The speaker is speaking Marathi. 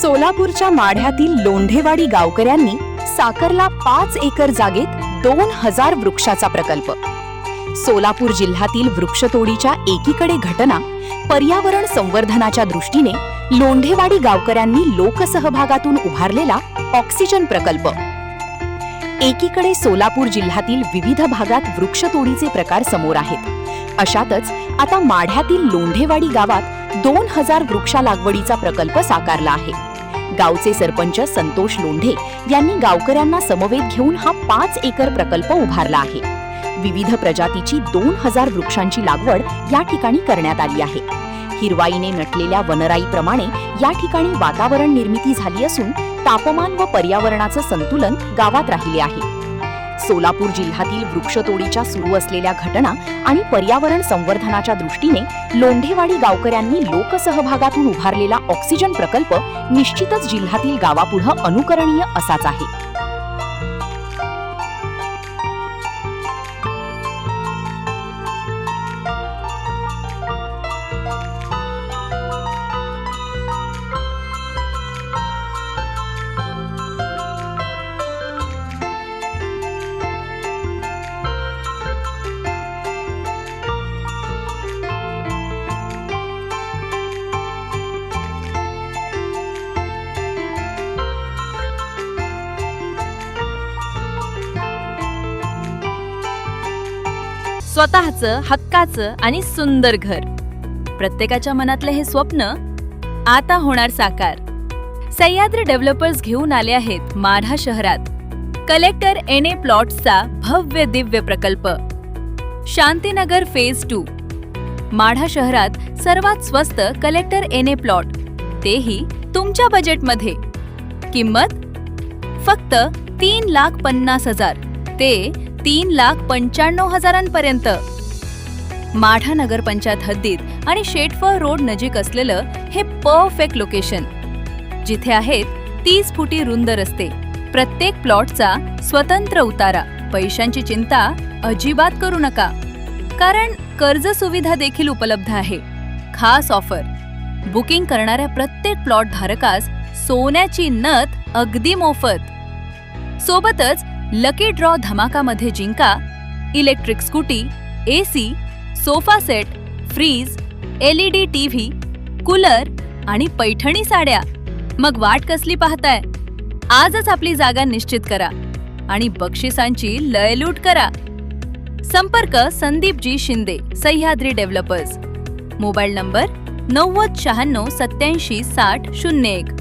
सोलापूरच्या माढ्यातील लोंढेवाडी गावकऱ्यांनी साकारला 5 एकर जागेत 2000 वृक्षाचा प्रकल्प। सोलापूर जिल्ह्यातील वृक्षतोडीच्या एकीकडे घटना, पर्यावरण संवर्धनाच्या दृष्टीने लोंढेवाडी गावकऱ्यांनी लोकसहभागातून उभारलेला ऑक्सिजन प्रकल्प। एकीकडे सोलापूर जिल्ह्यातील विविध भागात वृक्षतोडीचे प्रकार समोर आहेत। अशातच आता माढ्यातील लोंढेवाडी गावात 2000 वृक्षा लागवडीचा प्रकल्प साकारला आहे। गावचे सरपंच संतोष लोंढे यांनी गावकऱ्यांना समवेत घेऊन हा 5 एकर प्रकल्प उभारला आहे। विविध प्रजातीची 2000 वृक्षांची लागवड या ठिकाणी करण्यात आली आहे। हिरवाईने नटलेल्या वनराईप्रमाणे या ठिकाणी वातावरण निर्मिती झाली असून तापमान व पर्यावरणाचं संतुलन गावात राहिले आहे। सोलापूर जिल्ह्यातील वृक्षतोडीच्या सुरू असलेल्या घटना आणि पर्यावरण संवर्धनाच्या दृष्टीने लोंढेवाडी गावकऱ्यांनी लोकसहभागातून उभारलेला ऑक्सिजन प्रकल्प निश्चितच जिल्ह्यातील गावापुढे अनुकरणीय असाच आहे। स्वतःचं हक्काचं आणि सुंदर घर, प्रत्येकाच्या मनातले हे स्वप्न आता होणार साकार। सह्याद्री डेव्हलपर्स घेऊन आले आहेत माढा शहरात कलेक्टर एनए प्लॉट्सचा भव्य दिव्य प्रकल्प। शांतीनगर फेज 2 माढा शहरात सर्वात स्वस्त कलेक्टर एनए प्लॉट, तेही तुमच्या बजेटमध्ये। किंमत फक्त 3,50,000 ते 3,95,000 पर्यंत। माढा नगरपंचायत हद्दीत आणि शेटफळ रोड नजीक असलेलं हे परफेक्ट लोकेशन, जिथे आहेत 30 फुटी रुंद रस्ते, प्रत्येक प्लॉटचा स्वतंत्र उतारा। पैशांची चिंता अजिबात करू नका, कारण कर्ज सुविधा देखील उपलब्ध आहे। खास ऑफर, बुकिंग करणाऱ्या प्रत्येक प्लॉट धारकास सोन्याची नथ अगदी मोफत। सोबतच लकी ड्रॉ धमाकामध्ये जिंका electric scooty, AC, sofa set, fridge, LED TV, cooler आणि पैठणी साड्या। मग वाट कसली पाहताय? आजच आपली जागा निश्चित करा आणि बक्षिसांची लयलूट करा। संपर्क Sandeep ji Shinde, Sahyadri developers. Mobile number 90 96 87 60 01।